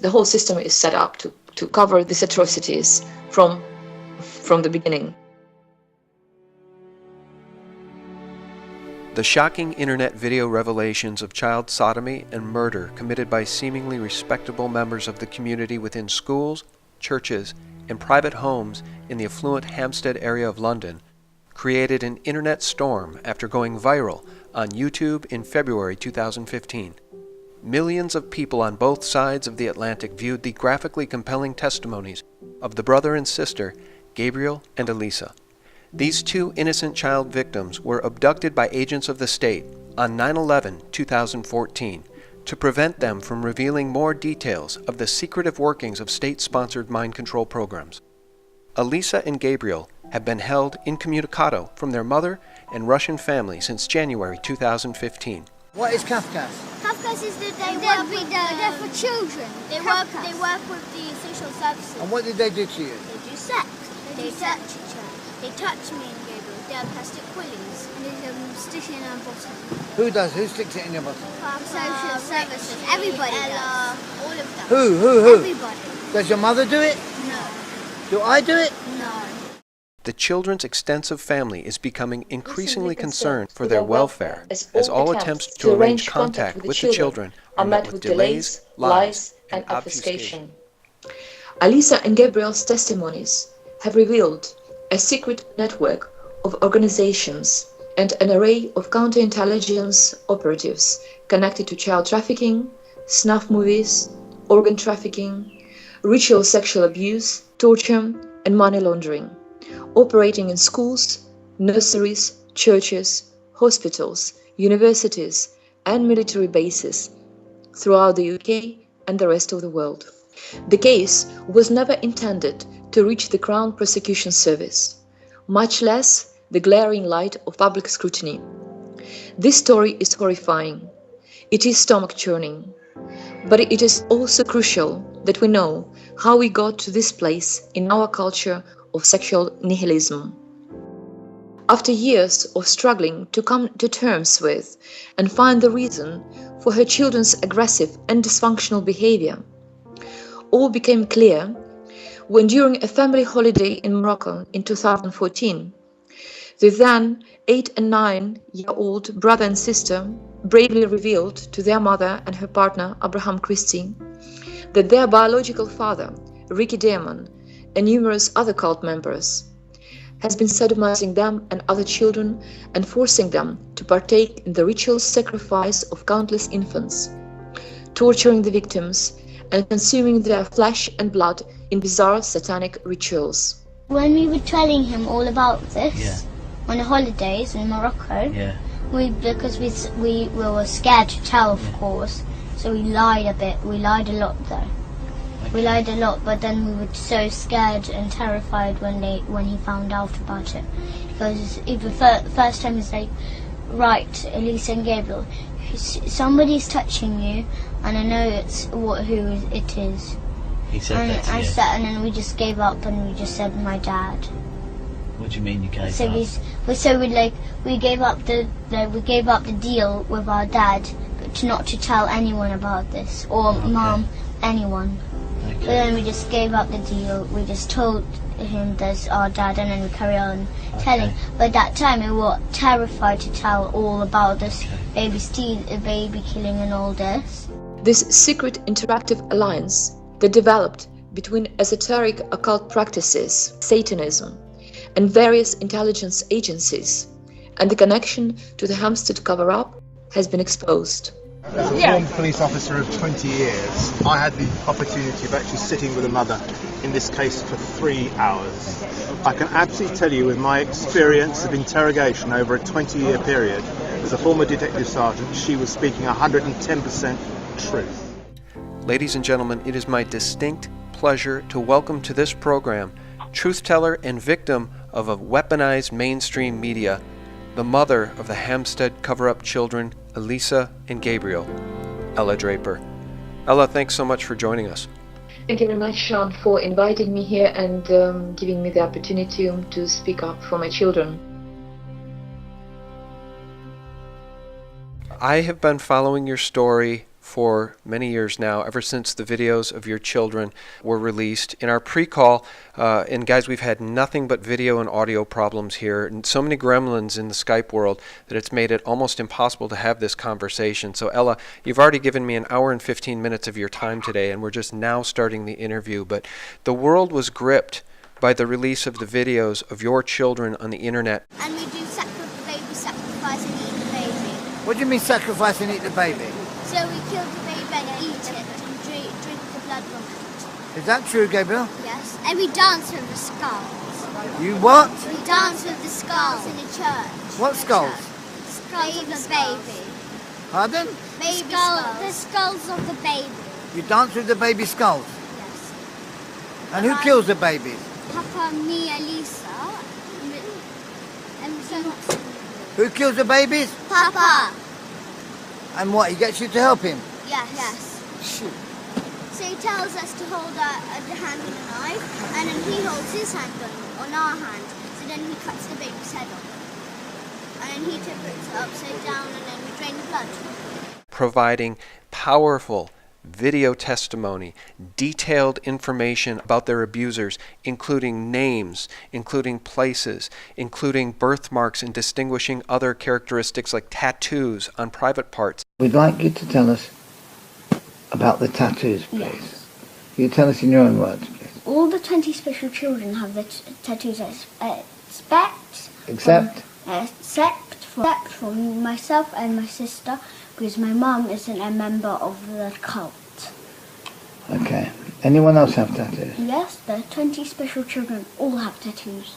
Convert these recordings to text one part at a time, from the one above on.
The whole system is set up to cover these atrocities from the beginning. The shocking internet video revelations of child sodomy and murder committed by seemingly respectable members of the community within schools, churches, and private homes in the affluent Hampstead area of London created an internet storm after going viral on YouTube in February 2015. Millions of people on both sides of the Atlantic viewed the graphically compelling testimonies of the brother and sister, Gabriel and Elisa. These two innocent child victims were abducted by agents of the state on 9/11/2014 to prevent them from revealing more details of the secretive workings of state-sponsored mind control programs. Elisa and Gabriel have been held incommunicado from their mother and Russian family since January 2015. What is Kafkas? Kafkas is that they're for children. They work with the social services. And what did they do to you? They do sex. They touch each other. They touch me and Gabriel. They have plastic willies. And they stick it in our bottom. Who does? Who sticks it in your bottom? Social services. Everybody does. All of them. Who? Everybody. Does your mother do it? No. Do I do it? No. The children's extensive family is becoming increasingly concerned for their welfare, as all attempts to arrange contact with the children are met with delays, lies, and obfuscation. Elisa and Gabriel's testimonies have revealed a secret network of organizations and an array of counterintelligence operatives connected to child trafficking, snuff movies, organ trafficking, ritual sexual abuse, torture, and money laundering, operating in schools, nurseries, churches, hospitals, universities, and military bases throughout the UK and the rest of the world. The case was never intended to reach the Crown Prosecution Service, much less the glaring light of public scrutiny. This story is horrifying. It is stomach-churning. But it is also crucial that we know how we got to this place in our culture of sexual nihilism. After years of struggling to come to terms with and find the reason for her children's aggressive and dysfunctional behavior, all became clear when during a family holiday in Morocco in 2014, the then 8 and 9-year-old brother and sister bravely revealed to their mother and her partner, Abraham Christie, that their biological father, Ricky Diamond, and numerous other cult members, has been sodomizing them and other children and forcing them to partake in the ritual sacrifice of countless infants, torturing the victims and consuming their flesh and blood in bizarre satanic rituals. When we were telling him all about this on the holidays in Morocco, because we were scared to tell, of course, so we lied a bit. We lied a lot though. We lied a lot, but then we were so scared and terrified when he found out about it. Because the first time he's like, right, Elisa and Gabriel, somebody's touching you, and I know who it is. He said that to you? And then we just gave up and we just said my dad. What do you mean you gave up? We gave up the deal with our dad, but not to tell anyone about this, or mom, anyone. Okay. But then we just gave up the deal. We just told him that's our dad, and then we carry on telling. But at that time we were terrified to tell all about this baby killing and all this. This secret interactive alliance that developed between esoteric occult practices, Satanism, and various intelligence agencies, and the connection to the Hampstead cover-up has been exposed. As a former police officer of 20 years, I had the opportunity of actually sitting with a mother in this case for 3 hours. I can absolutely tell you with my experience of interrogation over a 20-year period, as a former detective sergeant, she was speaking 110% truth. Ladies and gentlemen, it is my distinct pleasure to welcome to this program truth teller and victim of a weaponized mainstream media, the mother of the Hampstead cover-up children, Elisa and Gabriel, Ella Draper. Ella, thanks so much for joining us. Thank you very much, Sean, for inviting me here and giving me the opportunity to speak up for my children. I have been following your story for many years now, ever since the videos of your children were released. In our pre-call, and guys, we've had nothing but video and audio problems here, and so many gremlins in the Skype world that it's made it almost impossible to have this conversation. So Ella, you've already given me an hour and 15 minutes of your time today, and we're just now starting the interview. But the world was gripped by the release of the videos of your children on the internet. And we do baby sacrifice and eat the baby. What do you mean sacrifice and eat the baby? So we kill the baby and eat it and drink the blood from it. Is that true, Gabriel? Yes. And we dance with the skulls. You what? We dance with the skulls in the church. What skulls? Skulls of the baby. Pardon? Baby skulls. The skulls of the baby. You dance with the baby skulls? Yes. And who kills the babies? Papa, me, Elisa, and Who kills the babies? Papa. And what, he gets you to help him? Yes. Shoot. So he tells us to hold the hand on the knife, and then he holds his hand on our hand. So then he cuts the baby's head off. And then he puts it upside down, and then we drain the blood. Providing powerful video testimony, detailed information about their abusers, including names, including places, including birthmarks, and distinguishing other characteristics like tattoos on private parts. We'd like you to tell us about the tattoos, please. Yes. You tell us in your own words, please. All the 20 special children have the tattoos Except from myself and my sister, because my mum isn't a member of the cult. Okay. Anyone else have tattoos? Yes, the 20 special children all have tattoos.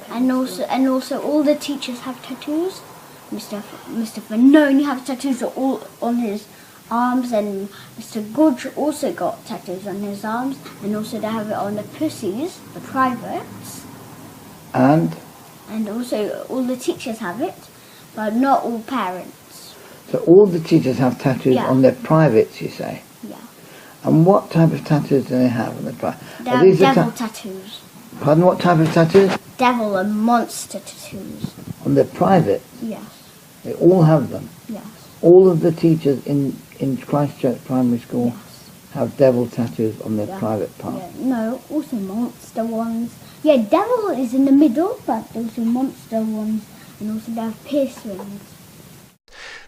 And also all the teachers have tattoos. Mr. Vanoni has tattoos all on his arms, and Mr. Gudge also got tattoos on his arms, and also they have it on the pussies, the privates. And also all the teachers have it, but not all parents. so all the teachers have tattoos on their privates, you say? Yeah. And what type of tattoos do they have on their privates? They have devil tattoos. Pardon, what type of tattoos? Devil and monster tattoos. On their privates? Yes. They all have them? Yes. All of the teachers in Christchurch Primary School Yes. have devil tattoos on their private parts? Yeah. No, also monster ones. Yeah, devil is in the middle, but also monster ones, and also they have piercings.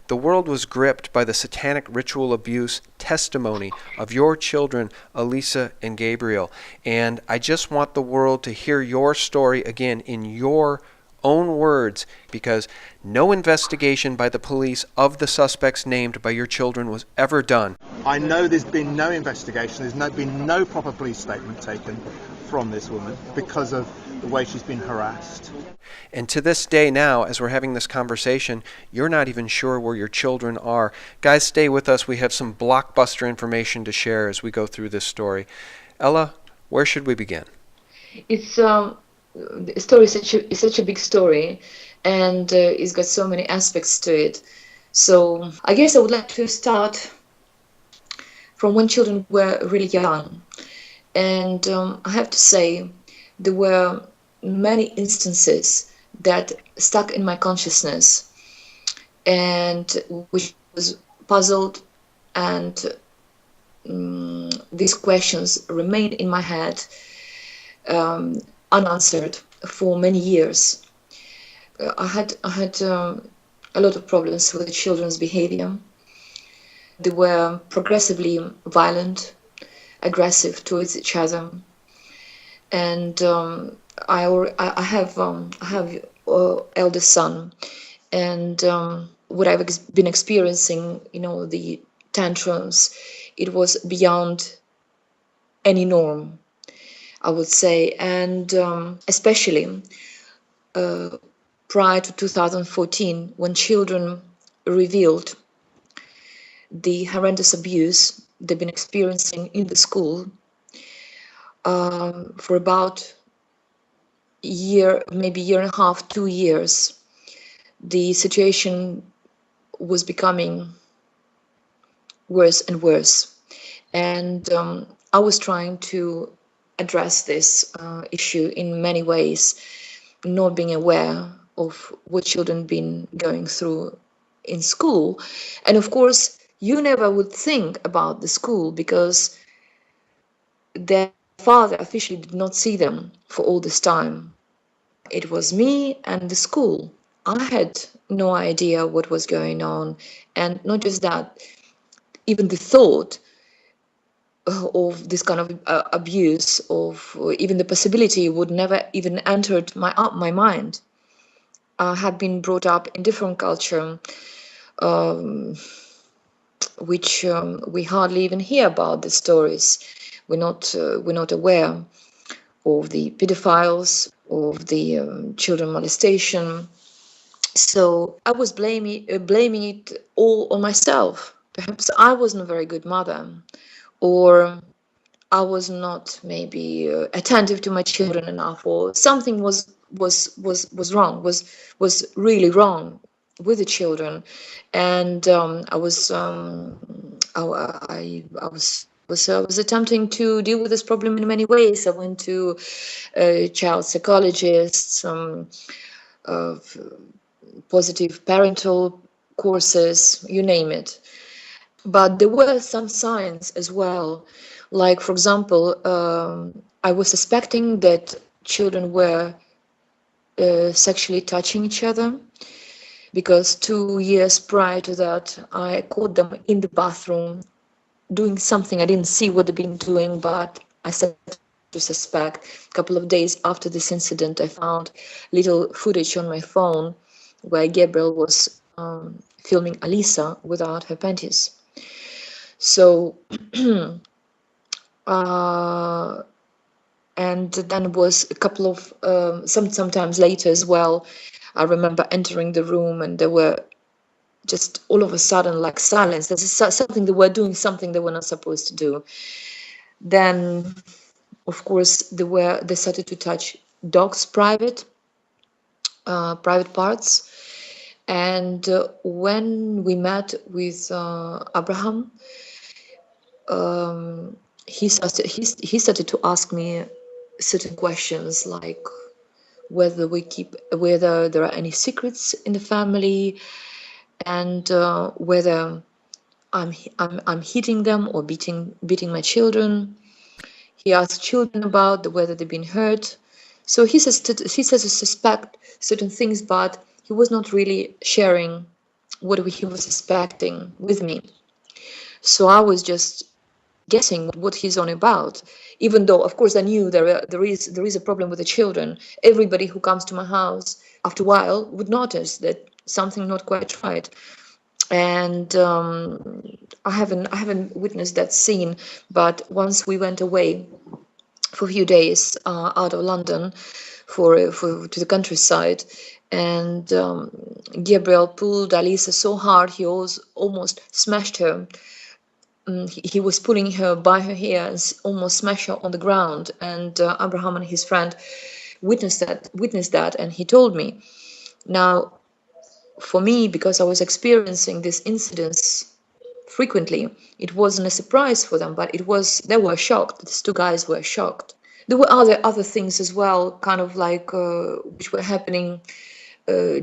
The world was gripped by the satanic ritual abuse testimony of your children, Elisa and Gabriel. And I just want the world to hear your story again in your own words, because no investigation by the police of the suspects named by your children was ever done. I know there's been no investigation, been no proper police statement taken from this woman because of the way she's been harassed. And to this day now, as we're having this conversation, you're not even sure where your children are. Guys, stay with us. We have some blockbuster information to share as we go through this story. Ella, where should we begin? It's the story is such a big story, and it's got so many aspects to it. So I guess I would like to start from when children were really young. And I have to say, there were many instances that stuck in my consciousness, and which was puzzled, and these questions remained in my head unanswered for many years. I had a lot of problems with children's behavior. They were progressively violent, aggressive towards each other, and I have eldest son, and what I've been experiencing, the tantrums, it was beyond any norm, I would say, and especially prior to 2014, when children revealed the horrendous abuse they've been experiencing in the school for about maybe year and a half, 2 years. The situation was becoming worse and worse, and I was trying to address this issue in many ways, not being aware of what children been going through in school, and of course You never would think about the school because their father officially did not see them for all this time. It was me and the school. I had no idea what was going on. And not just that, even the thought of this kind of abuse, of even the possibility, would never even entered my mind. I had been brought up in different culture, which we hardly even hear about the stories. We're not aware of the pedophiles, of the children molestation. So I was blaming it all on myself. Perhaps I wasn't a very good mother, or I was not maybe attentive to my children enough, or something was wrong, was really wrong with the children, and I was attempting to deal with this problem in many ways. I went to child psychologists, positive parental courses, you name it. But there were some signs as well. Like, for example, I was suspecting that children were sexually touching each other, because 2 years prior to that, I caught them in the bathroom doing something. I didn't see what they've been doing, but I started to suspect. A couple of days after this incident, I found little footage on my phone where Gabriel was filming Alisa without her panties. So, and then was a couple of, sometimes later as well, I remember entering the room and there were just all of a sudden like silence. There's something, they were doing something they were not supposed to do. Then, of course, they started to touch dogs' private parts. And when we met with Abraham, he started to ask me certain questions, like whether there are any secrets in the family, and whether I'm hitting them or beating my children. He asked children about whether they've been hurt. So he says to suspect certain things, but he was not really sharing what he was suspecting with me. So I was just guessing what he's on about, even though, of course, I knew there is a problem with the children. Everybody who comes to my house after a while would notice that something not quite right. And I haven't witnessed that scene, but once we went away for a few days out of London to the countryside, and Gabriel pulled Alisa so hard he almost smashed her. He was pulling her by her hair and almost smashed her on the ground. And Abraham and his friend witnessed that, and he told me. Now, for me, because I was experiencing these incidents frequently, it wasn't a surprise for them, but they were shocked. These two guys were shocked. There were other things as well, kind of like which were happening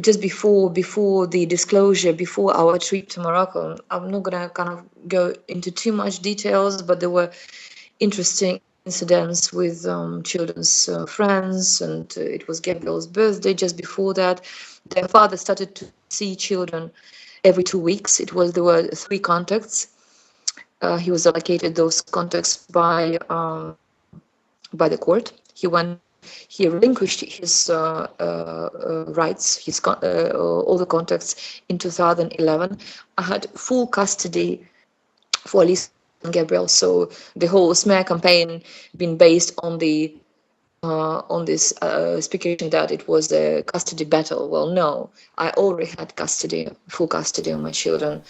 just before the disclosure, before our trip to Morocco. I'm not gonna kind of go into too much details, but there were interesting incidents with children's friends, and it was Gabriel's birthday just before that. Their father started to see children every 2 weeks. There were 3 contacts. He was allocated those contacts by the court. He relinquished his rights, all the contacts in 2011. I had full custody for Alisa and Gabriel. So the whole smear campaign been based on this speculation that it was a custody battle. Well, no, I already had full custody of my children.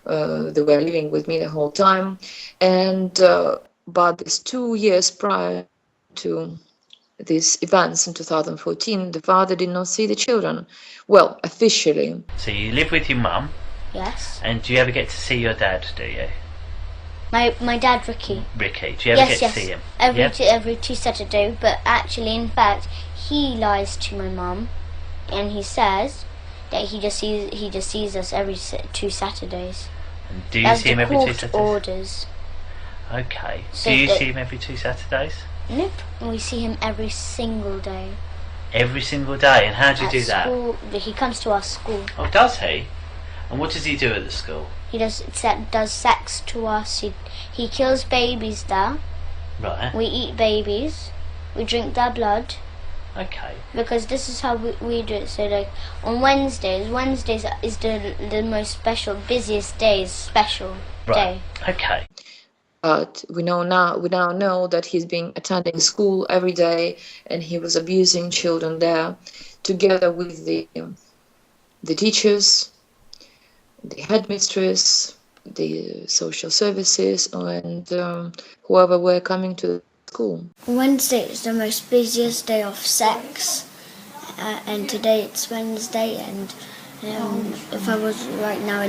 They were living with me the whole time, and but this 2 years prior to these events in 2014, the father did not see the children. Well, officially. So you live with your mum? Yes. And do you ever get to see your dad, do you? My dad, Ricky. Ricky, do you ever get to see him? Every 2 Saturdays, but actually, in fact, he lies to my mum, and he says that he just sees us every 2 Saturdays. And do you see him every 2 Saturdays? Orders. Okay. So do you see him every 2 Saturdays? Nope. We see him every single day. Every single day? And how do you do school, that? He comes to our school. Oh, does he? And what does he do at the school? He does sex to us. He kills babies there. Right. We eat babies. We drink their blood. Okay. Because this is how we do it. So like on Wednesdays is the most special, busiest special day. Okay. But we now know that he's been attending school every day, and he was abusing children there, together with the teachers, the headmistress, the social services, and whoever were coming to the school. Wednesday is the most busiest day of sex, and today it's Wednesday, and if I was right now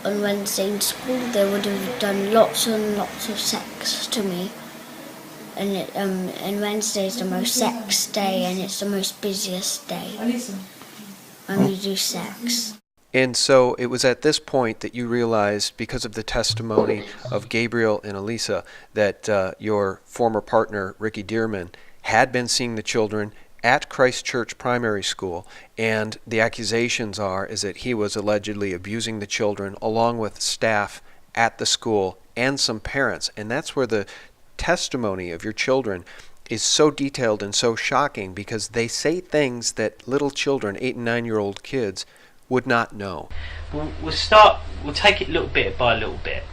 on Wednesday in school, they would have done lots and lots of sex to me. And Wednesday is the most sex day, and it's the most busiest day when we do sex. And so it was at this point that you realized, because of the testimony of Gabriel and Elisa, that your former partner, Ricky Dearman, had been seeing the children at Christ Church Primary School, and the accusations is that he was allegedly abusing the children along with staff at the school and some parents. And that's where the testimony of your children is so detailed and so shocking, because they say things that little children, 8 and 9-year-old kids, would not know. We'll take it little bit by little bit.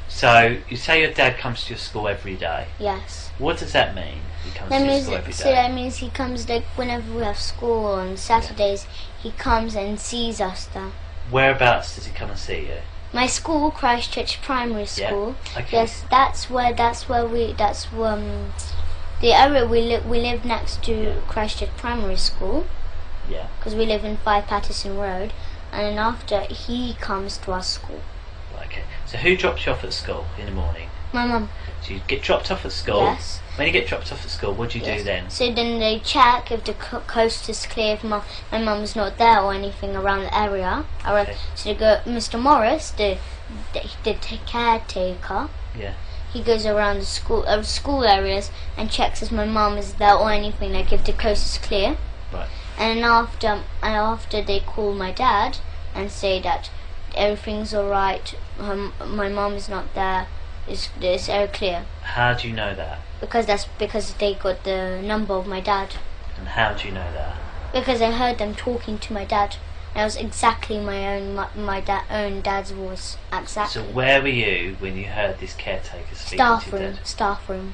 So you say your dad comes to your school every day. Yes. What does that mean? He comes to your school every day. So that means he comes like whenever we have school on Saturdays. He comes and sees us there. Whereabouts does he come and see you? My school, Christchurch Primary School. Yeah. Okay. Yes, that's the area we live next to Christchurch Primary School. Yeah. Because we live in 5 Patterson Road, and then after he comes to our school. Okay. So who drops you off at school in the morning? My mum. So you get dropped off at school? Yes. When you get dropped off at school, what do you do then? So then they check if the coast is clear, if my mum's not there or anything around the area. Okay. So they go, Mr. Morris, the caretaker. Yeah. He goes around the school areas and checks if my mum is there or anything, like if the coast is clear. Right. And after they call my dad and say that everything's alright, my mum is not there, it's all clear. How do you know that? Because they got the number of my dad. And how do you know that? Because I heard them talking to my dad. And it was exactly my own dad's voice. Exactly. So where were you when you heard this caretaker speaking to your dad? Staff room.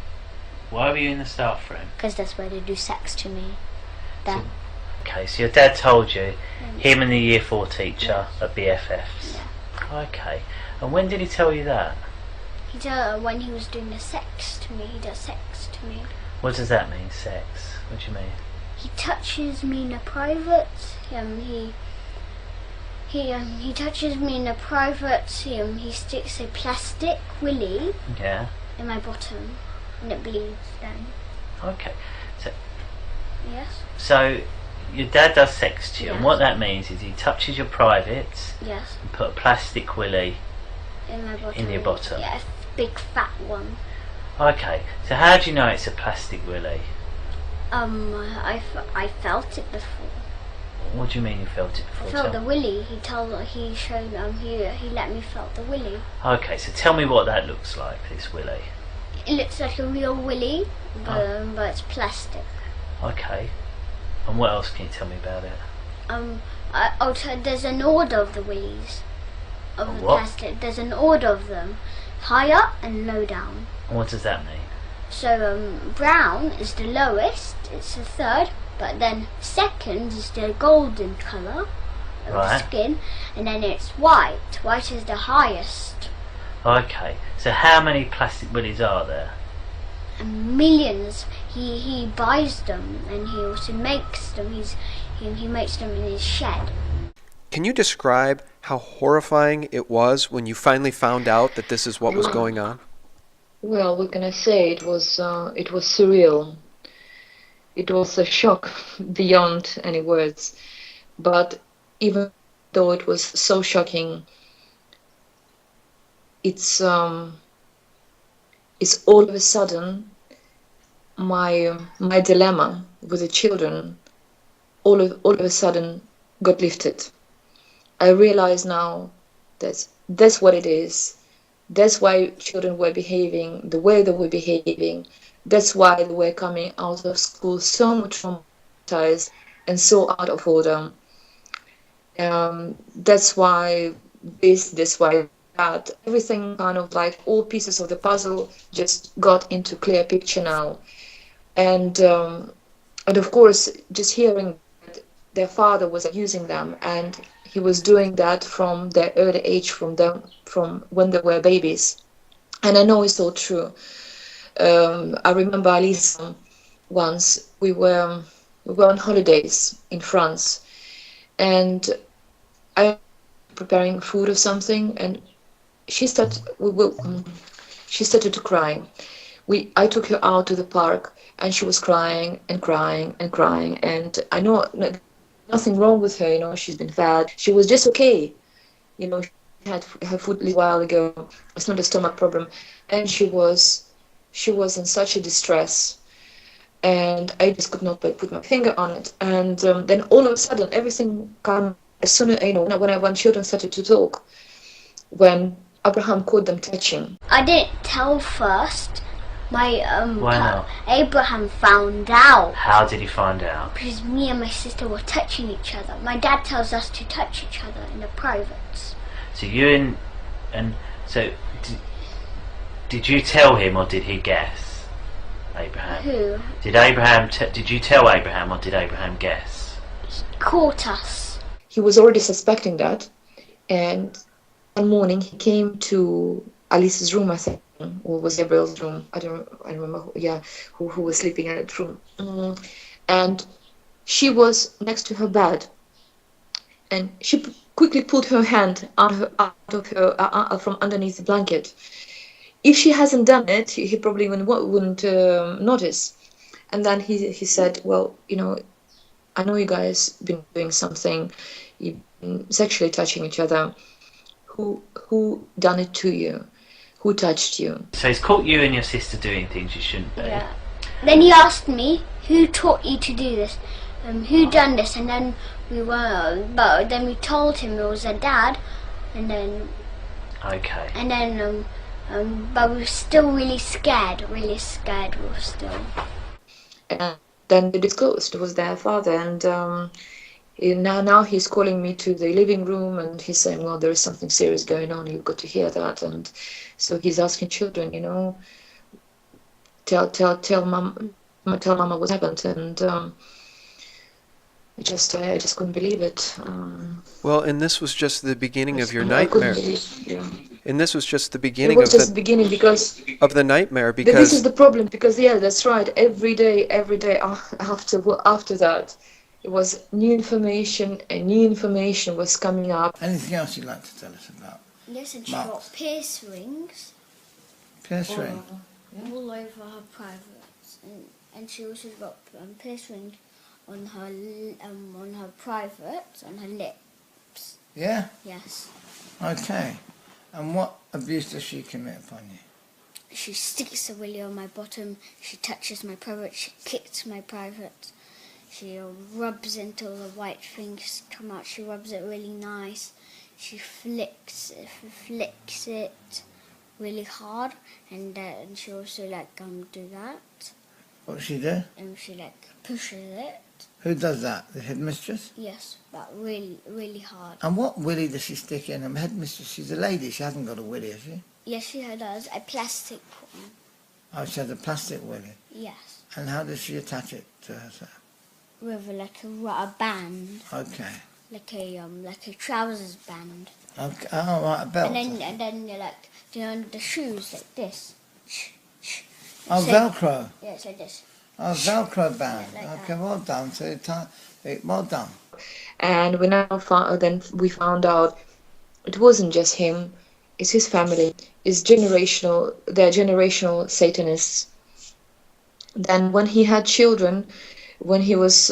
Why were you in the staff room? Because that's where they do sex to me. There. Okay, so your dad told you him and the year 4 teacher are BFFs. Yeah. Okay. And when did he tell you that? He told when he was doing the sex to me. He does sex to me. What does that mean, sex? What do you mean? He touches me in the private. He touches me in the private. He sticks a plastic willy in my bottom, and it bleeds then. Okay. So. Yes. So. Your dad does sex to you, and what that means is he touches your privates and put a plastic willy in my bottom. In your bottom. Yes, big fat one. Okay, so how do you know it's a plastic willy? I felt it before. What do you mean you felt it before? I felt the willy. He let me felt the willy. Okay, so tell me what that looks like, this willy. It looks like a real willy, but it's plastic. Okay. And what else can you tell me about it? There's an order of the willies. Of the what? Plastic. There's an order of them. High up and low down. And what does that mean? So brown is the lowest, it's the third, but then second is the golden colour of the skin, and then it's white. White is the highest. Okay, so how many plastic willies are there? Millions. He buys them, and he also makes them. He makes them in his shed. Can you describe how horrifying it was when you finally found out that this is what was going on? Well, what can I say? It was surreal. It was a shock beyond any words. But even though it was so shocking, it's all of a sudden my dilemma with the children all of a sudden got lifted. I realize now that that's what it is. That's why children were behaving the way they were behaving. That's why they were coming out of school so much traumatized and so out of order. That's why that's why that. Everything kind of like all pieces of the puzzle just got into clear picture now. And of course, just hearing that their father was abusing them, and he was doing that from their early age, from when they were babies. And I know it's all true. I remember Alisa once we were on holidays in France, and I was preparing food or something, and she started to cry. I took her out to the park, and she was crying and crying and crying. And I know nothing wrong with her, you know, she's been fed. She was just okay. You know, she had her food a little while ago. It's not a stomach problem. And she was in such a distress. And I just could not put my finger on it. And then all of a sudden, everything came as soon as, you know, when children started to talk, when Abraham caught them touching. I didn't tell first. Why not? Abraham found out. How did he find out? Because me and my sister were touching each other. My dad tells us to touch each other in the privates. So did you tell him, or did he guess? Abraham. Who? Did you tell Abraham, or did Abraham guess? He caught us. He was already suspecting that, and one morning he came to Alice's room, I think, or was Gabriel's room. I don't remember. Who was sleeping in that room? And she was next to her bed, and she quickly pulled her hand out of her from underneath the blanket. If she hasn't done it, he probably wouldn't notice. And then he said, "Well, you know, I know you guys been doing something, you've been sexually touching each other. Who done it to you? Who touched you?" So he's caught you and your sister doing things you shouldn't be. Yeah. Then he asked me, "Who taught you to do this? Who done this?" And then but then we told him it was a dad, and then. Okay. And then but we were still really scared. We were still. And then they disclosed it was their father, and now he's calling me to the living room, and he's saying, "Well, there is something serious going on. You've got to hear that." And so he's asking children, you know, tell mama what happened, and I just couldn't believe it. Well, and this was just the beginning of your nightmare. And this was just the beginning of the nightmare, because this is the problem, because that's right, every day after that it was new information, and new information was coming up. Anything else you'd like to tell us about? Yes, and she got pierce rings. Pierce ring? All over her privates, and she also got pierce rings on her privates, on her lips. Yeah? Yes. Okay. And what abuse does she commit upon you? She sticks a willy on my bottom, she touches my private, she kicks my private, she rubs until the white things come out, she rubs it really nice, she flicks it really hard, and she also do that. What does she do? And she pushes it. Who does that? The headmistress? Yes, but really, really hard. And what willy does she stick in? The headmistress, she's a lady, she hasn't got a willy, has she? Yes, she does. A plastic one. Oh, she has a plastic willy? Yes. And how does she attach it to herself? With a band. Okay. Like a trousers band. Okay. Oh, right, a belt. And then the shoes like this. Oh, Velcro. Yeah, it's like this. Oh, Velcro band. Yeah, like okay, well done. So well done. And we found out it wasn't just him; it's his family. It's generational. They're generational Satanists. Then, when he had children, when he was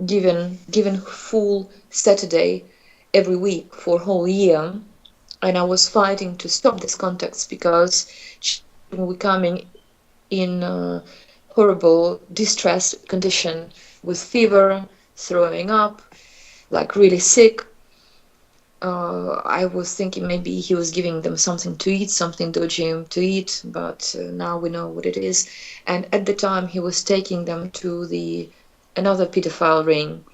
given full Saturday every week for a whole year, And I was fighting to stop these contacts because children were coming in horrible distress condition with fever, throwing up, like really sick. I was thinking maybe he was giving them something to eat, something dodgy to eat, but now we know what it is. And at the time he was taking them to another pedophile ring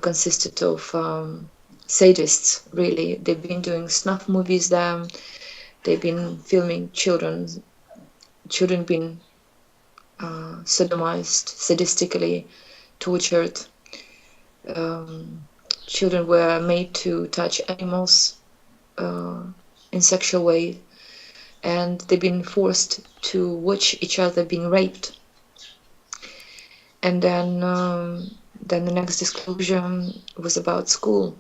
consisted of sadists, really. They've been doing snuff movies there. They've been filming children being sodomized, sadistically tortured. Children were made to touch animals in sexual way, and they've been forced to watch each other being raped. And then the next disclosure was about school,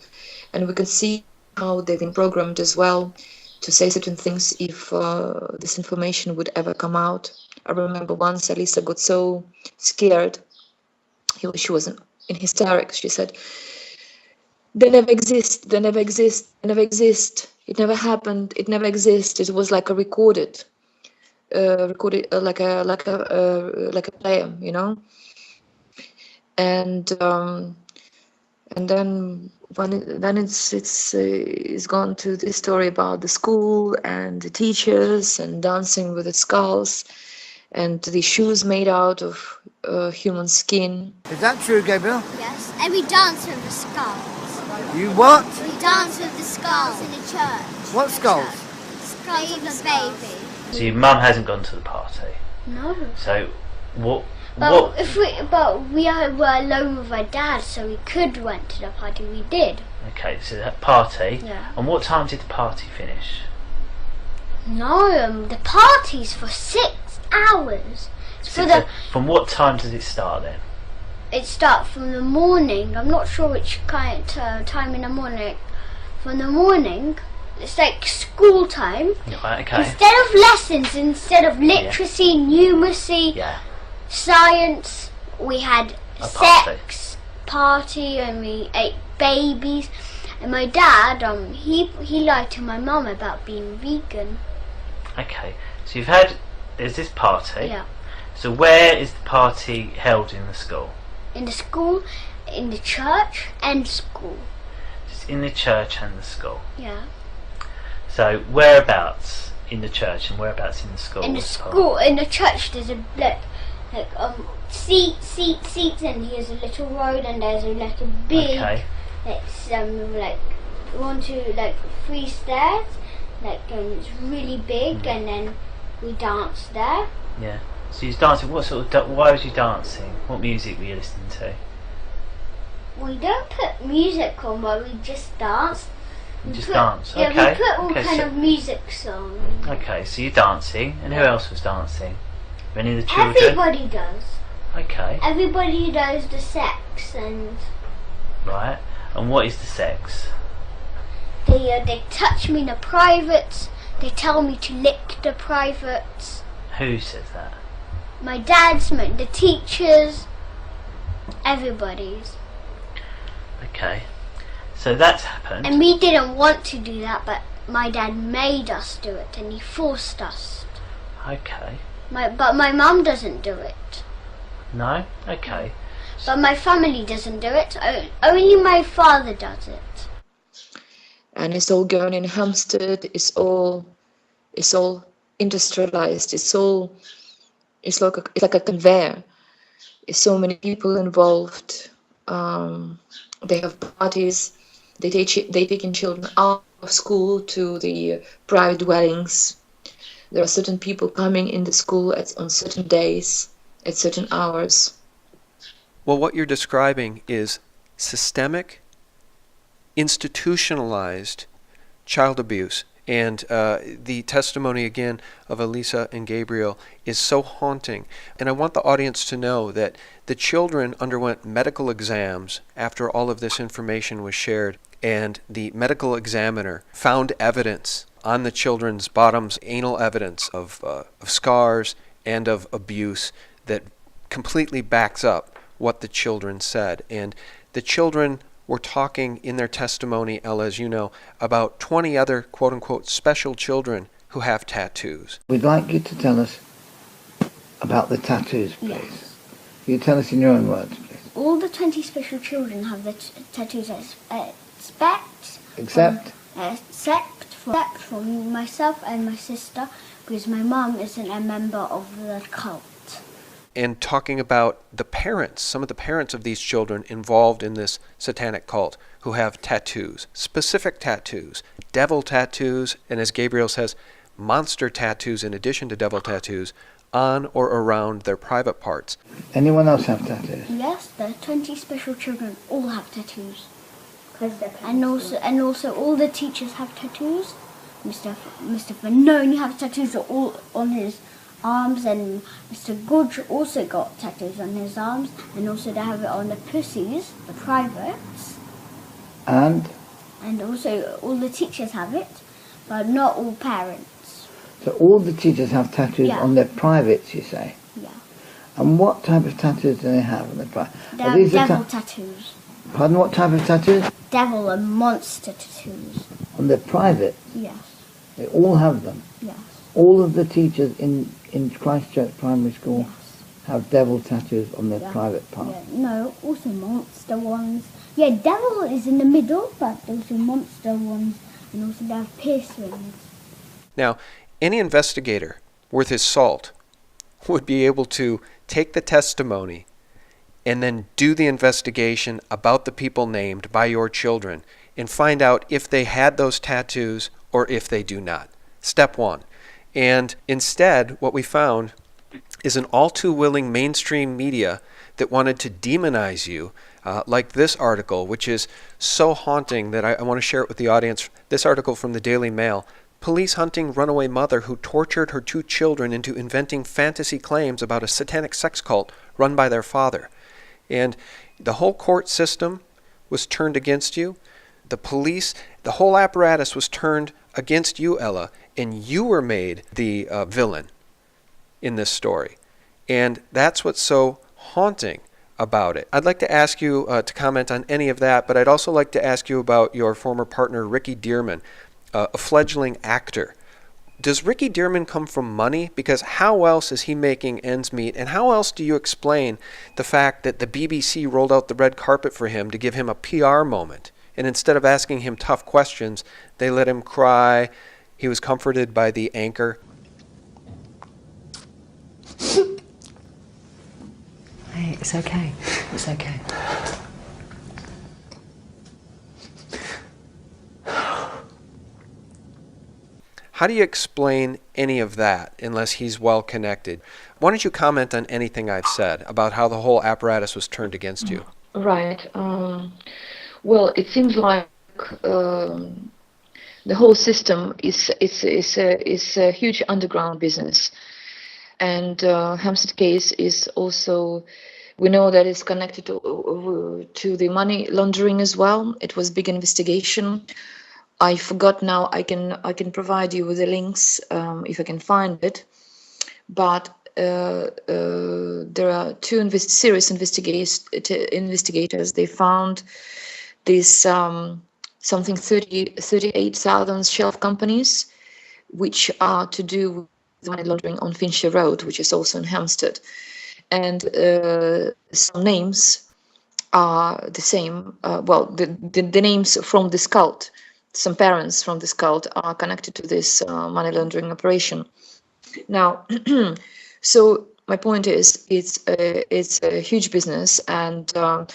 and we can see how they've been programmed as well to say certain things if this information would ever come out. I remember once Alisa got so scared, she was in hysterics. She said, "They never exist, they never exist, they never exist. It never happened, it never existed." It was like a recorded like a player, you know. And then it's gone to this story about the school and the teachers and dancing with the skulls and the shoes made out of human skin. Is that true, Gabriel? Yes, and we dance with the skulls. You what? We dance with the skulls in the church. What skulls? Skulls of the baby. So your mum hasn't gone to the party. No. So what? But we were alone with my dad, so we could went to the party. We did. Okay, so that party. Yeah. And what time did the party finish? No, the party's for 6 hours. From what time does it start then? It starts from the morning. I'm not sure which kind time in the morning. From the morning, it's like school time. Right, okay. Instead of lessons, instead of literacy, numeracy, science, we had sex party, and we ate babies. And my dad, he lied to my mum about being vegan. Okay, so there's this party. Yeah. So where is the party held in the school? In the school, in the church, and school. It's in the church and the school. Yeah. So whereabouts in the church and whereabouts in the school? In the school, in the church, there's a seats, and here's a little road, and there's a little big, it's 1, 2, 3 stairs, and it's really big, and then we dance there. Yeah. So you was dancing. What sort of? Why was you dancing? What music were you listening to? We don't put music on, but we just dance. Dance. Okay. Yeah, we put all kind of music songs. Okay, so you're dancing, and who else was dancing? Were any of the children? Everybody does. Okay. Everybody does the sex and. Right. And what is the sex? They touch me in the privates. They tell me to lick the privates. Who says that? My dad's, the teachers, everybody's. Okay. So that's happened. And we didn't want to do that, but my dad made us do it, and he forced us. Okay. But my mum doesn't do it. No? Okay. But my family doesn't do it. Only my father does it. And it's all going in Hampstead. It's all industrialized. It's like a conveyor. There's so many people involved. They have parties. They taking children out of school to the private dwellings. There are certain people coming in the school on certain days, at certain hours. Well, what you're describing is systemic, institutionalized child abuse. And the testimony, again, of Alisa and Gabriel is so haunting. And I want the audience to know that the children underwent medical exams after all of this information was shared. And the medical examiner found evidence on the children's bottoms, anal evidence of scars and of abuse that completely backs up what the children said. And the children were talking in their testimony, Ella, as you know, about 20 other quote-unquote special children who have tattoos. We'd like you to tell us about the tattoos, please. Yes. You tell us in your own words, please. All the 20 special children have the tattoos except from myself and my sister, because my mum isn't a member of the cult. And talking about the parents, some of the parents of these children involved in this satanic cult who have tattoos, specific tattoos, devil tattoos, and as Gabriel says, monster tattoos in addition to devil tattoos on or around their private parts. Anyone else have tattoos? Yes, the 20 special children all have tattoos. And also all the teachers have tattoos. Mr. Vanoni has tattoos all on his arms, and Mr. Gudge also got tattoos on his arms, and also they have it on the pussies, the privates. And also all the teachers have it, but not all parents. so all the teachers have tattoos on their privates, you say? Yeah. And what type of tattoos do they have on their privates? They have devil tattoos. Pardon, what type of tattoos? Devil and monster tattoos. On their private? Yes. They all have them? Yes. All of the teachers in Christchurch Primary School Yes. have devil tattoos on their private part? Yeah. No, also monster ones. Yeah, devil is in the middle, but also monster ones, and also they have piercings. Now, any investigator worth his salt would be able to take the testimony and then do the investigation about the people named by your children and find out if they had those tattoos or if they do not. Step one. And instead, what we found is an all too willing mainstream media that wanted to demonize you, like this article, which is so haunting that I want to share it with the audience. This article from the Daily Mail. Police hunting runaway mother who tortured her 2 children into inventing fantasy claims about a satanic sex cult run by their father. And the whole court system was turned against you. The police, the whole apparatus was turned against you, Ella, and you were made the villain in this story. And that's what's so haunting about it. I'd like to ask you to comment on any of that, but I'd also like to ask you about your former partner, Ricky Dearman, a fledgling actor. Does Ricky Dearman come from money? Because how else is he making ends meet? And how else do you explain the fact that the BBC rolled out the red carpet for him to give him a PR moment? And instead of asking him tough questions, they let him cry. He was comforted by the anchor. Hey, it's okay. It's okay. How do you explain any of that unless he's well connected? Why don't you comment on anything I've said about how the whole apparatus was turned against you? Right. Well, it seems like the whole system is a huge underground business, and Hampstead case is also, we know that it's connected to the money laundering as well. It was a big investigation. I forgot now. I can provide you with the links if I can find it. But there are 2 serious investigators. They found this something 38,000 shelf companies, which are to do with money laundering on Finchley Road, which is also in Hampstead, and some names are the same. Well, the names from this cult. Some parents from this cult are connected to this money laundering operation. Now, so my point is, it's a huge business, and all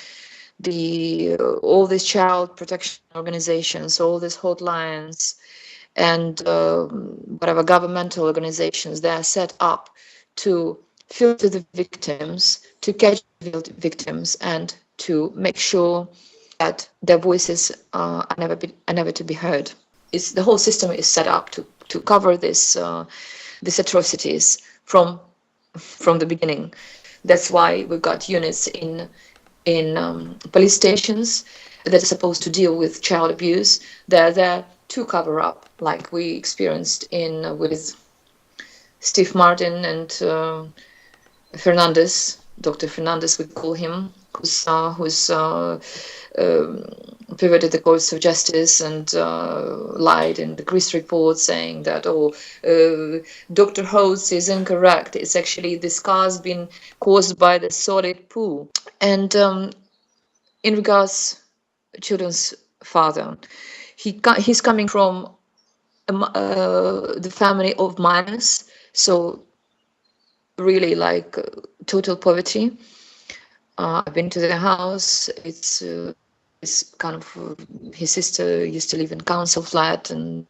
these child protection organizations, all these hotlines, and whatever governmental organizations, they are set up to filter the victims, to catch victims, and to make sure that their voices are never to be heard. The whole system is set up to cover these atrocities from the beginning. That's why we've got units in police stations that are supposed to deal with child abuse. They're there to cover up, like we experienced with Steve Martin and Fernandez, Dr. Fernandez, we call him, who's perverted the course of justice and lied in the Greece report, saying that Dr. Holtz is incorrect. It's actually the scars been caused by the solid poo. And in regards children's father, he's coming from the family of minors, so really like total poverty. I've been to their house. It's kind of his sister used to live in council flat, and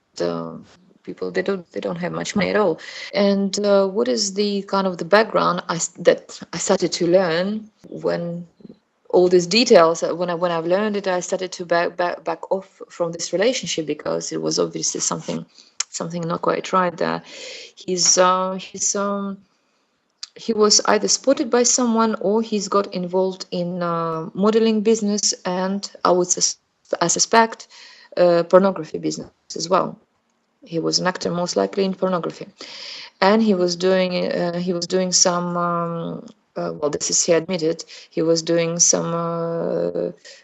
people they don't have much money at all. And what is the kind of the background that I started to learn when all these details, when I've learned it, I started to back off from this relationship, because it was obviously something not quite right there. He was either spotted by someone, or he's got involved in modeling business, and I suspect pornography business as well. He was an actor, most likely in pornography, and he was doing some. Well, this is he admitted. He was doing some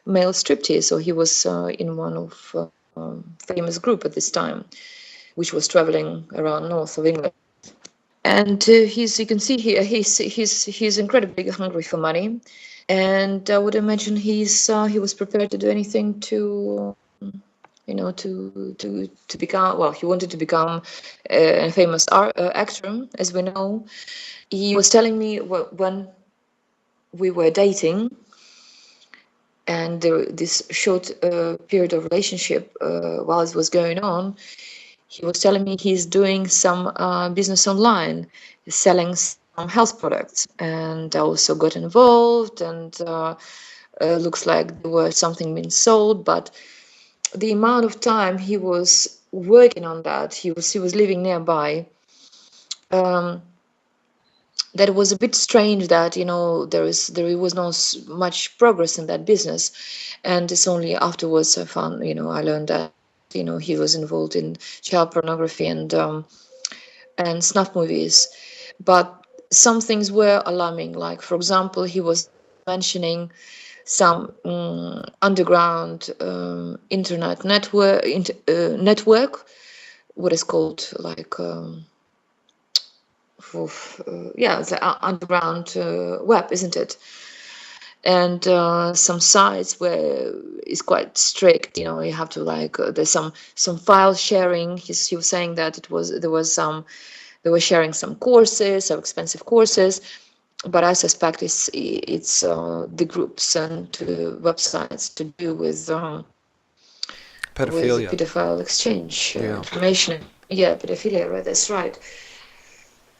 male striptease, so he was in one of famous group at this time, which was traveling around north of England. And you can see here, he's incredibly hungry for money, and I would imagine he was prepared to do anything to, to become. Well, he wanted to become a famous actor, as we know. He was telling me when we were dating, and this short period of relationship while it was going on, he was telling me he's doing some business online, selling some health products, and I also got involved, and looks like there was something being sold, but the amount of time he was working on that, he was living nearby. That was a bit strange that there was not much progress in that business, and it's only afterwards I found I learned that he was involved in child pornography and snuff movies. But some things were alarming, like for example he was mentioning some underground internet network, what is called like the underground web, isn't it? And some sites where it's quite strict. You have to there's some file sharing. He was saying that they were sharing some courses, some expensive courses, but I suspect it's the groups and websites to do with pedophilia, with pedophile exchange information. Yeah, pedophilia. Right, that's right.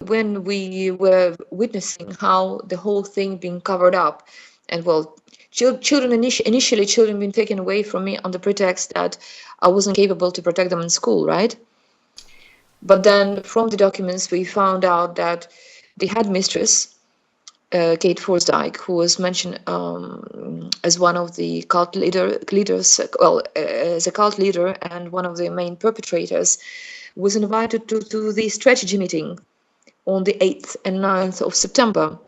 When we were witnessing how the whole thing being covered up, and well, children initially being taken away from me on the pretext that I wasn't capable to protect them in school, right? But then from the documents we found out that the headmistress, Kate Forsdyke, who was mentioned as one of the cult leaders, well, as a cult leader and one of the main perpetrators, was invited to the strategy meeting on the 8th and 9th of September.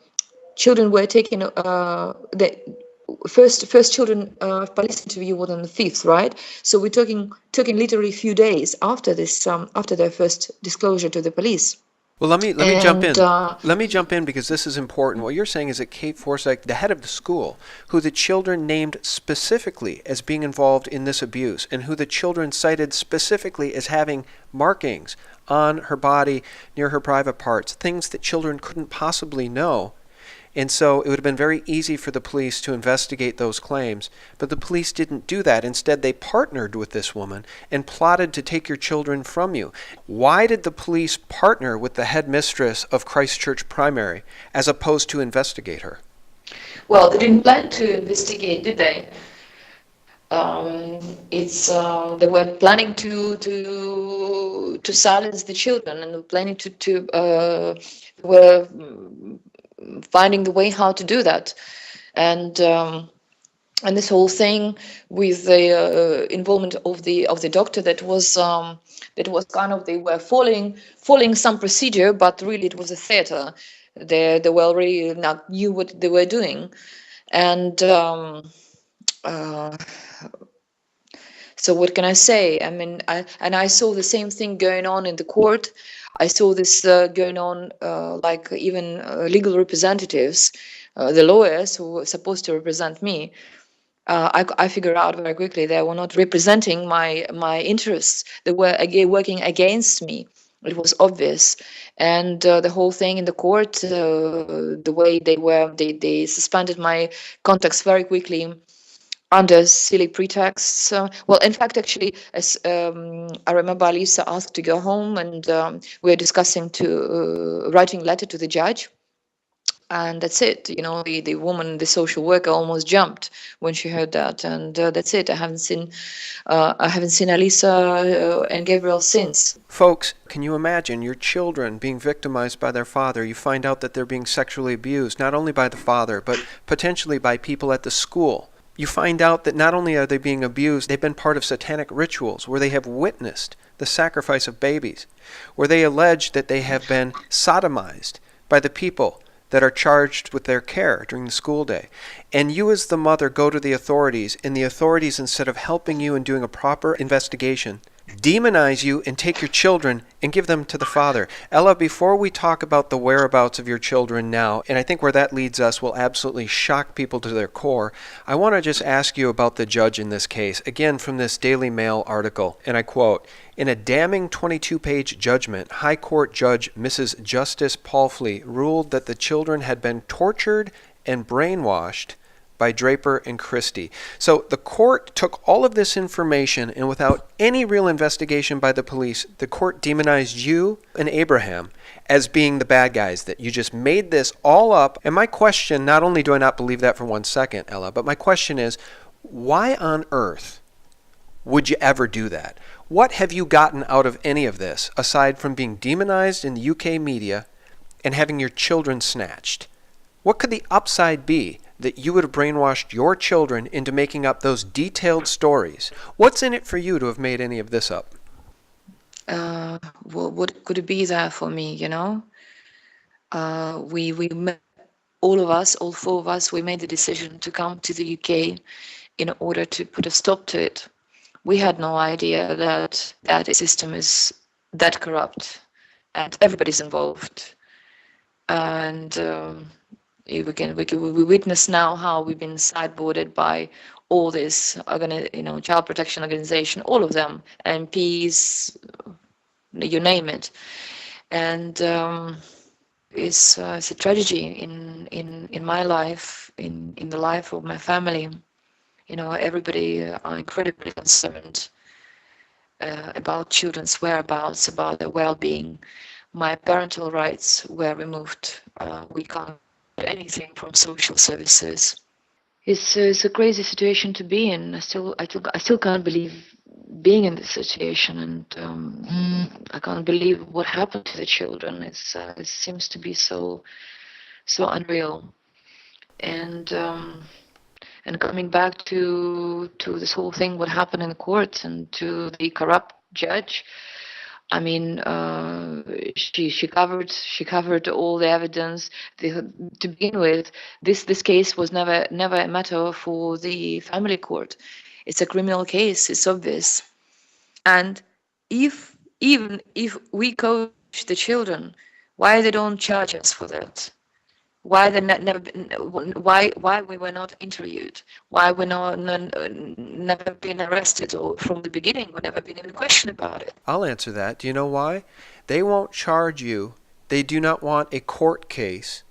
Children were taken, the first children police interview was on the 5th, right? So we're talking literally a few days after this, after their first disclosure to the police. Well, let me jump in. Let me jump in because this is important. What you're saying is that Kate Forsyth, the head of the school, who the children named specifically as being involved in this abuse, and who the children cited specifically as having markings on her body near her private parts, things that children couldn't possibly know. And so it would have been very easy for the police to investigate those claims, but the police didn't do that. Instead, they partnered with this woman and plotted to take your children from you. Why did the police partner with the headmistress of Christ Church Primary as opposed to investigate her? Well, they didn't plan to investigate, did they? They were planning to silence the children, and planning were finding the way how to do that, and this whole thing with the involvement of the doctor, that was kind of, they were following some procedure, but really it was a theater. They well really not knew what they were doing, And so what can I say? I mean, I saw the same thing going on in the court. I saw this going on, like even legal representatives, the lawyers who were supposed to represent me. I figured out very quickly they were not representing my interests. They were working against me. It was obvious, and the whole thing in the court, the way they suspended my contacts very quickly under silly pretexts. Well, in fact, actually, as I remember, Alisa asked to go home, and we were discussing to writing a letter to the judge. And that's it. You know, the woman, the social worker, almost jumped when she heard that, and that's it. I haven't seen Alisa and Gabriel since. Folks, can you imagine your children being victimized by their father? You find out that they're being sexually abused, not only by the father, but potentially by people at the school. You find out that not only are they being abused, they've been part of satanic rituals where they have witnessed the sacrifice of babies, where they allege that they have been sodomized by the people that are charged with their care during the school day. And you as the mother go to the authorities, and the authorities, instead of helping you and doing a proper investigation, demonize you and take your children and give them to the father. Ella, before we talk about the whereabouts of your children now, and I think where that leads us will absolutely shock people to their core, I want to just ask you about the judge in this case, again from this Daily Mail article, and I quote, "In a damning 22-page judgment, High Court Judge Mrs. Justice Palfrey ruled that the children had been tortured and brainwashed by Draper and Christie." So the court took all of this information, and without any real investigation by the police, the court demonized you and Abraham as being the bad guys, that you just made this all up. And my question, not only do I not believe that for 1 second, Ella, but my question is, why on earth would you ever do that? What have you gotten out of any of this, aside from being demonized in the UK media and having your children snatched? What could the upside be that you would have brainwashed your children into making up those detailed stories? What's in it for you to have made any of this up? What could it be there for me, you know? We all of us, all four of us, we made the decision to come to the UK in order to put a stop to it. We had no idea that that system is that corrupt and everybody's involved. And we witness now how we've been sideboarded by all this, child protection organization, all of them, MPs, you name it. And it's a tragedy in my life, in the life of my family. You know, everybody are incredibly concerned about children's whereabouts, about their well-being. My parental rights were removed. We can't do anything from social services. It's a crazy situation to be in. I still can't believe being in this situation, and I can't believe what happened to the children. It seems to be so unreal. And coming back to this whole thing, what happened in the court, and to the corrupt judge, I mean, she covered all the evidence. To begin with, this case was never a matter for the family court. It's a criminal case. It's obvious. And even if we coach the children, why they don't charge us for that? Why we were not interviewed? Why we never been arrested, or from the beginning we never been even questioned about it? I'll answer that. Do you know why? They won't charge you. They do not want a court case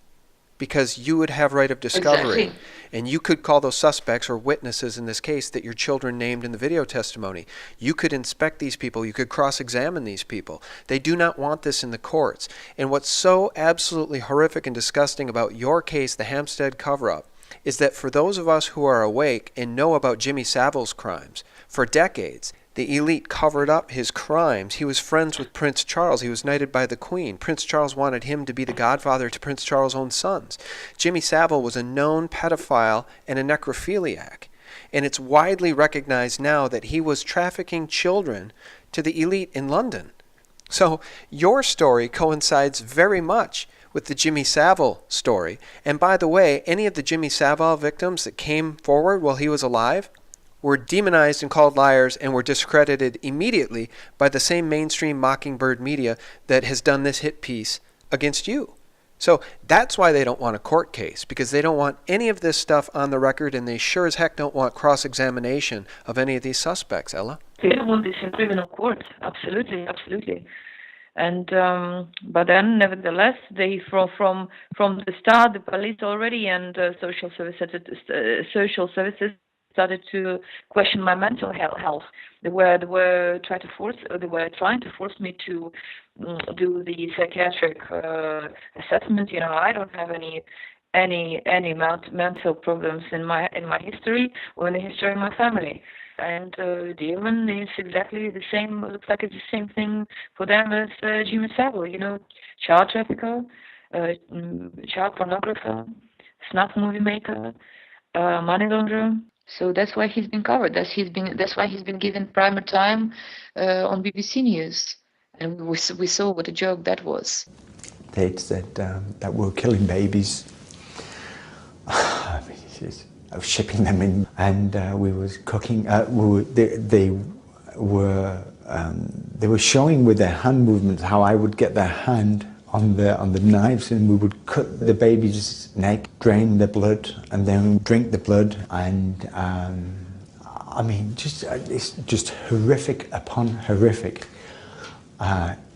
because you would have right of discovery. Exactly. And you could call those suspects or witnesses in this case that your children named in the video testimony. You could inspect these people. You could cross-examine these people. They do not want this in the courts. And what's so absolutely horrific and disgusting about your case, the Hampstead cover-up, is that for those of us who are awake and know about Jimmy Savile's crimes, for decades, the elite covered up his crimes. He was friends with Prince Charles. He was knighted by the Queen. Prince Charles wanted him to be the godfather to Prince Charles' own sons. Jimmy Savile was a known pedophile and a necrophiliac. And it's widely recognized now that he was trafficking children to the elite in London. So your story coincides very much with the Jimmy Savile story. And by the way, any of the Jimmy Savile victims that came forward while he was alive were demonized and called liars and were discredited immediately by the same mainstream Mockingbird media that has done this hit piece against you. So that's why they don't want a court case, because they don't want any of this stuff on the record, and they sure as heck don't want cross-examination of any of these suspects, Ella. They don't want this in criminal court. Absolutely, absolutely. And but then, nevertheless, they from the start, the police already and social services started to question my mental health. They were trying to force me to do the psychiatric assessment. You know, I don't have any mental problems in my history or in the history of my family. And Dylan is exactly the same. Looks like it's the same thing for them as Jimmy Savile. You know, child trafficker, child pornographer, snuff movie maker, money launderer. So that's why he's been covered. That's why he's been given prime time on BBC News. And we saw what a joke that was. They'd said that we're killing babies. I was shipping them in, and we was cooking. They were showing with their hand movements how I would get their hand on the knives, and we would cut the baby's neck, drain the blood, and then drink the blood. And I mean, it's just horrific upon horrific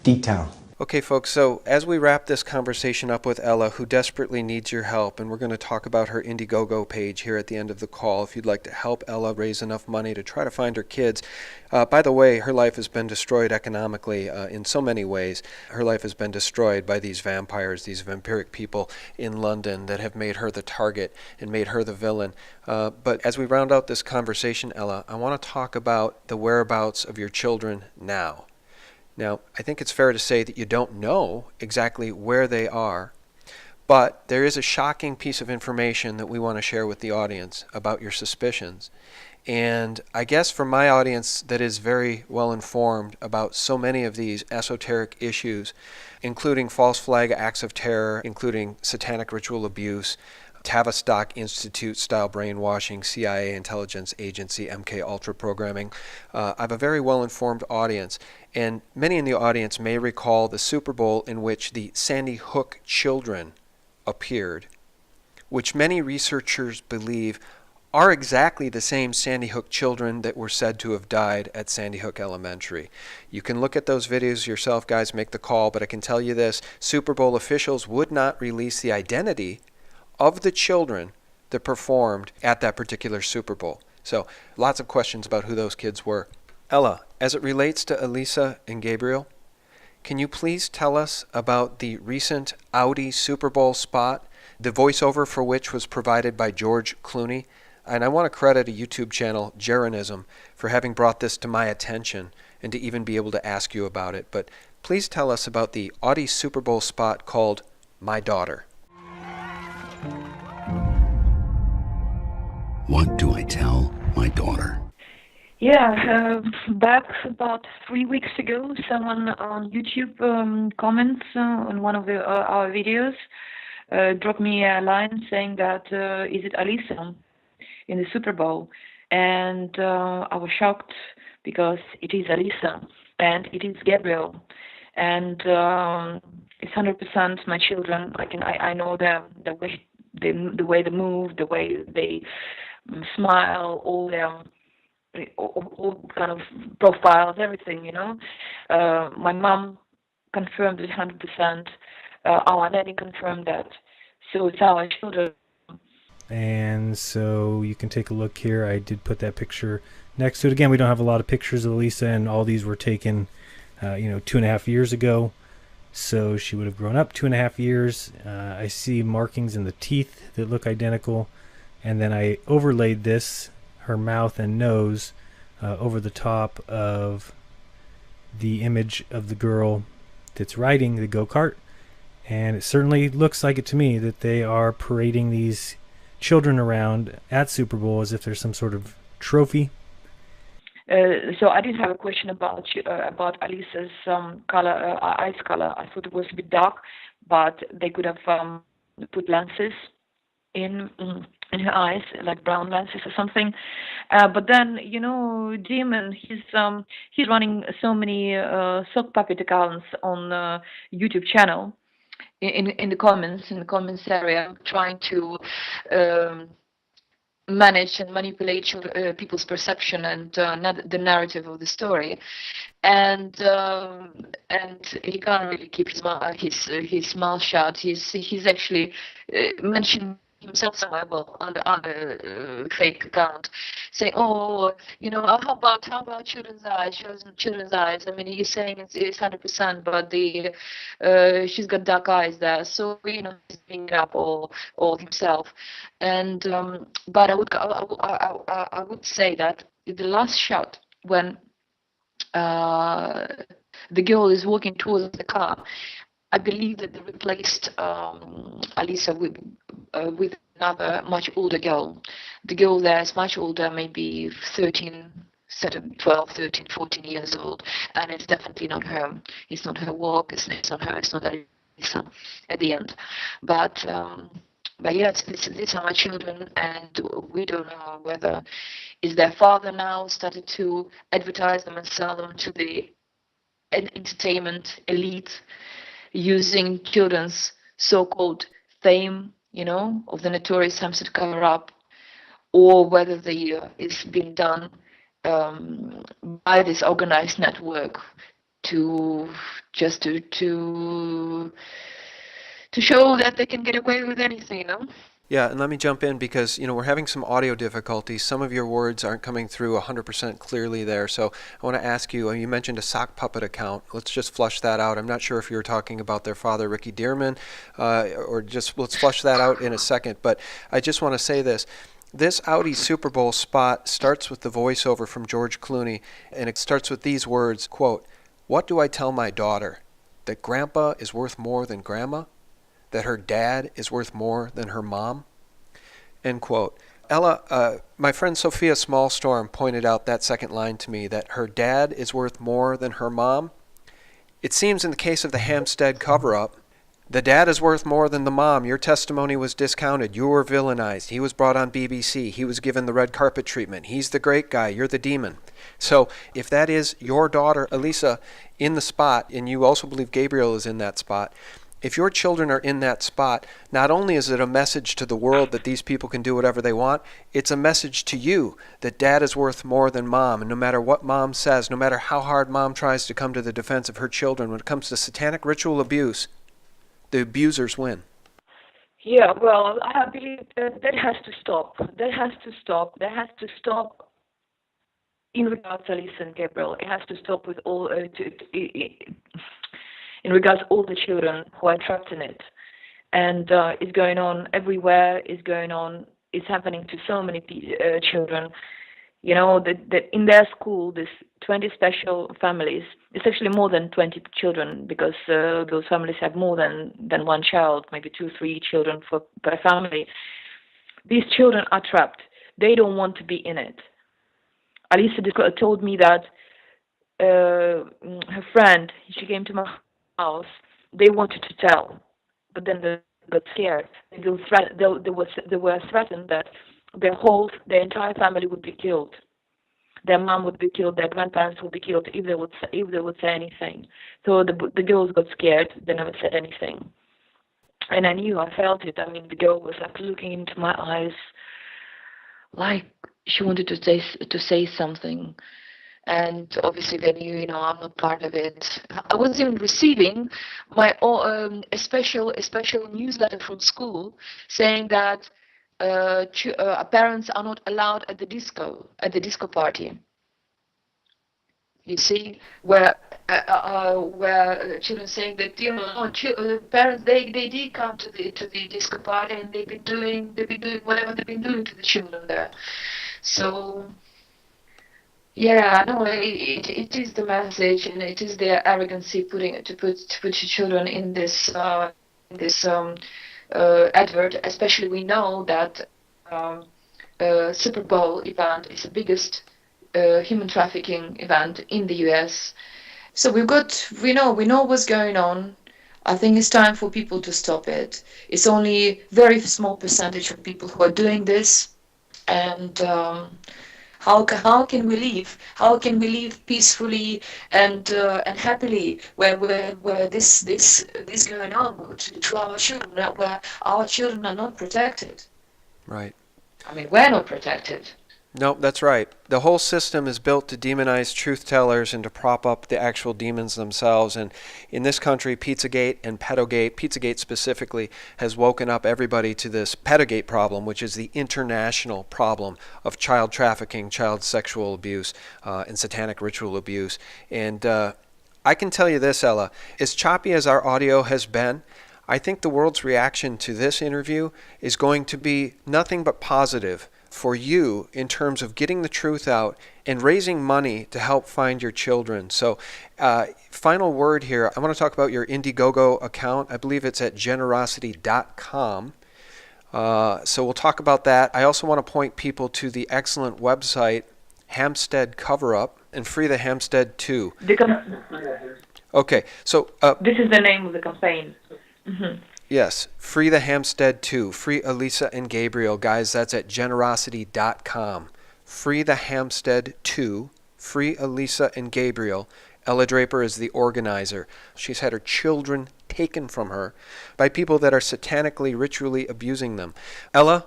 detail. Okay, folks, so as we wrap this conversation up with Ella, who desperately needs your help, and we're going to talk about her Indiegogo page here at the end of the call, if you'd like to help Ella raise enough money to try to find her kids. By the way, her life has been destroyed economically in so many ways. Her life has been destroyed by these vampires, these vampiric people in London that have made her the target and made her the villain. But as we round out this conversation, Ella, I want to talk about the whereabouts of your children now. Now, I think it's fair to say that you don't know exactly where they are, but there is a shocking piece of information that we want to share with the audience about your suspicions. And I guess for my audience that is very well informed about so many of these esoteric issues, including false flag acts of terror, including satanic ritual abuse, Tavistock Institute-style brainwashing, CIA intelligence agency, MK Ultra programming. I have a very well-informed audience, and many in the audience may recall the Super Bowl in which the Sandy Hook children appeared, which many researchers believe are exactly the same Sandy Hook children that were said to have died at Sandy Hook Elementary. You can look at those videos yourself, guys, make the call, but I can tell you this, Super Bowl officials would not release the identity of the children that performed at that particular Super Bowl. So lots of questions about who those kids were. Ella, as it relates to Elisa and Gabriel, can you please tell us about the recent Audi Super Bowl spot, the voiceover for which was provided by George Clooney? And I want to credit a YouTube channel, Jeranism, for having brought this to my attention and to even be able to ask you about it. But please tell us about the Audi Super Bowl spot called My Daughter. What do I tell my daughter? Yeah, back about 3 weeks ago, someone on YouTube comments on one of our videos dropped me a line saying that, is it Alisa in the Super Bowl? And I was shocked because it is Alisa and it is Gabriel. And it's 100% my children. I know them, the way they move, the way they smile, all kind of profiles, everything, you know. My mom confirmed it 100%. Our nanny confirmed that. So it's our children. And so you can take a look here. I did put that picture next to it. Again, we don't have a lot of pictures of Elisa, and all these were taken, 2.5 years ago. So she would have grown up 2.5 years. I see markings in the teeth that look identical. And then I overlaid this, her mouth and nose, over the top of the image of the girl that's riding the go-kart. And it certainly looks like it to me that they are parading these children around at Super Bowl as if there's some sort of trophy. So I didn't have a question about Alisa's eyes color. I thought it was a bit dark, but they could have put lenses in her eyes, like brown lenses or something. But then, Demon, he's running so many sock puppet accounts on YouTube channel. In the comments area, trying to manage and manipulate people's perception and the narrative of the story, and he can't really keep his mouth shut. He's actually mentioned himself somewhere, well, on the fake account, saying, "Oh, how about children's eyes? Children's eyes. I mean, he's saying it's 100%, but she's got dark eyes there." So he's being up all himself, and but I would say that the last shot when the girl is walking towards the car, I believe that they replaced Alisa with another much older girl. The girl there is much older, maybe 12, 13, 14 years old, and it's definitely not her. It's not her walk, it's not her, it's not Alisa at the end. But yes, these are my children, and we don't know whether is their father now started to advertise them and sell them to the entertainment elite, using children's so-called fame, of the notorious Hampstead cover-up, or whether it's being done by this organized network to show that they can get away with anything, Yeah, and let me jump in because, we're having some audio difficulties. Some of your words aren't coming through 100% clearly there. So I want to ask you, you mentioned a sock puppet account. Let's just flush that out. I'm not sure if you were talking about their father, Ricky Dearman, or just let's flush that out in a second. But I just want to say this. This Audi Super Bowl spot starts with the voiceover from George Clooney, and it starts with these words, quote, "What do I tell my daughter? That grandpa is worth more than grandma? That her dad is worth more than her mom?" End quote. Ella, my friend Sophia Smallstorm pointed out that second line to me, that her dad is worth more than her mom. It seems in the case of the Hampstead cover-up, the dad is worth more than the mom. Your testimony was discounted. You were villainized. He was brought on BBC. He was given the red carpet treatment. He's the great guy. You're the demon. So if that is your daughter, Alisa, in the spot, and you also believe Gabriel is in that spot, if your children are in that spot, not only is it a message to the world that these people can do whatever they want, it's a message to you that dad is worth more than mom. And no matter what mom says, no matter how hard mom tries to come to the defense of her children, when it comes to satanic ritual abuse, the abusers win. Yeah, well, I believe that has to stop. That has to stop. That has to stop in regards to Alisa and Gabriel. It has to stop with all... in regards to all the children who are trapped in it. And it's going on everywhere, it's happening to so many children. That in their school, there's 20 special families. It's actually more than 20 children, because those families have more than one child, maybe 2, 3 children per family. These children are trapped. They don't want to be in it. Alisa told me that her friend, she came to my house, they wanted to tell, but then they got scared. They were threatened that their entire family would be killed. Their mom would be killed. Their grandparents would be killed if they would say anything. So the girls got scared. They never said anything, and I felt it. I mean, the girl was like looking into my eyes, like she wanted to say something. And obviously they knew, I'm not part of it. I was even receiving a special newsletter from school saying that parents are not allowed at the disco party. You see, where children saying that parents they did come to the disco party, and they've been doing whatever they've been doing to the children there. So. Yeah, no, it is the message, and it is their arrogancy to put your children in this advert. Especially, we know that Super Bowl event is the biggest human trafficking event in the US. So we know what's going on. I think it's time for people to stop it. It's only very small percentage of people who are doing this, and how can we live? How can we live peacefully and happily where this going on to our children, where our children are not protected? Right. I mean, we're not protected. Nope, that's right. The whole system is built to demonize truth tellers and to prop up the actual demons themselves. And in this country, Pizzagate and Pedogate, Pizzagate specifically, has woken up everybody to this Pedogate problem, which is the international problem of child trafficking, child sexual abuse, and satanic ritual abuse. And I can tell you this, Ella, as choppy as our audio has been, I think the world's reaction to this interview is going to be nothing but positive for you in terms of getting the truth out and raising money to help find your children. So final word here, I want to talk about your Indiegogo account. I believe it's at generosity.com. So we'll talk about that. I also want to point people to the excellent website Hampstead Cover-Up and Free the Hampstead 2. Okay, so this is the name of the campaign. Mm-hmm. Yes, Free the Hampstead 2. Free Elisa and Gabriel. Guys, that's at generosity.com. Free the Hampstead 2. Free Elisa and Gabriel. Ella Draper is the organizer. She's had her children taken from her by people that are satanically, ritually abusing them. Ella,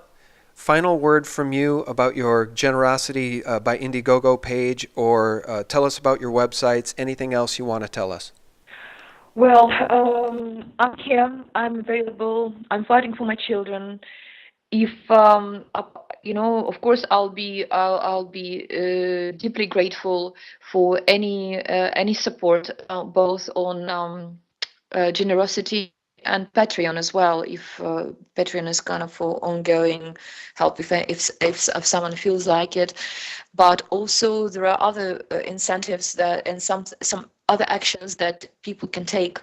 final word from you about your Generosity by Indiegogo page, or tell us about your websites, anything else you want to tell us. Well, I'm here. I'm available. I'm fighting for my children. If of course, I'll be deeply grateful for any support, both on Generosity and Patreon as well. If Patreon is kind of for ongoing help, if someone feels like it, but also there are other incentives that and some other actions that people can take,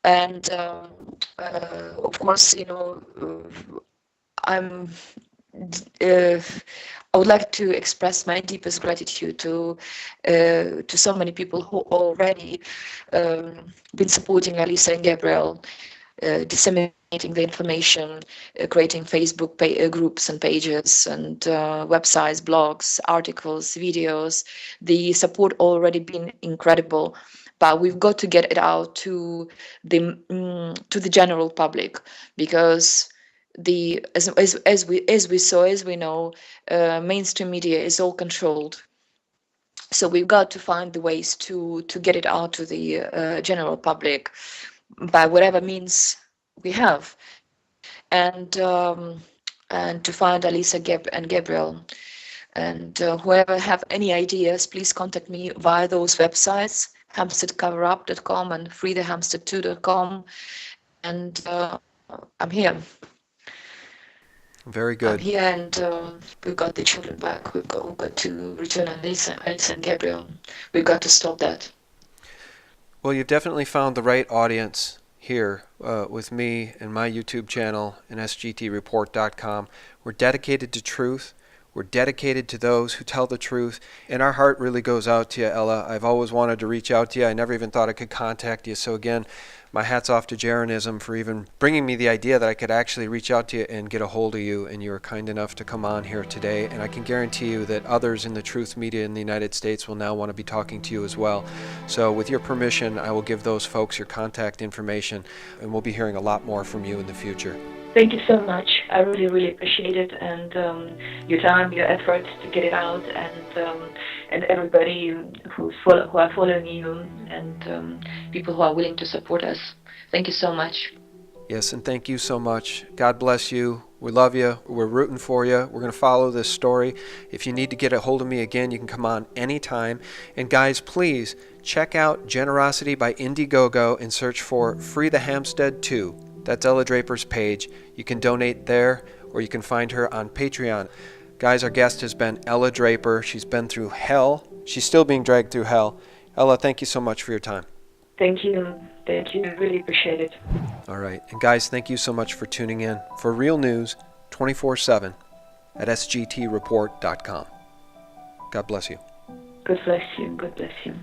and of course, I would like to express my deepest gratitude to so many people who already been supporting Elisa and Gabriel, disseminating the information, creating Facebook groups and pages and websites, blogs, articles, videos. The support already been incredible, but we've got to get it out to the general public, because as we know, mainstream media is all controlled. So we've got to find the ways to get it out to the general public by whatever means we have, and to find Elisa and Gabriel. And whoever have any ideas, please contact me via those websites, hampsteadcoverup.com and freethehampstead2.com, and I'm here. Very good. I'm here, and we've got the children back. We've got to return Elisa and Gabriel. We've got to stop that. Well, you've definitely found the right audience here with me and my YouTube channel and sgtreport.com. We're dedicated to truth. We're dedicated to those who tell the truth, and our heart really goes out to you, Ella. I've always wanted to reach out to you. I never even thought I could contact you. So again, my hat's off to Jeranism for even bringing me the idea that I could actually reach out to you and get a hold of you, and you were kind enough to come on here today. And I can guarantee you that others in the truth media in the United States will now want to be talking to you as well. So with your permission, I will give those folks your contact information, and we'll be hearing a lot more from you in the future. Thank you so much. I really, really appreciate it, and your time, your efforts to get it out, and everybody who are following you, and people who are willing to support us. Thank you so much. Yes, and thank you so much. God bless you. We love you. We're rooting for you. We're going to follow this story. If you need to get a hold of me again, you can come on anytime. And guys, please check out Generosity by Indiegogo and search for Free the Hampstead 2. That's Ella Draper's page. You can donate there, or you can find her on Patreon. Guys, our guest has been Ella Draper. She's been through hell. She's still being dragged through hell. Ella, thank you so much for your time. Thank you. Thank you. Really appreciate it. All right. And guys, thank you so much for tuning in for real news 24/7 at sgtreport.com. God bless you. God bless you. God bless you.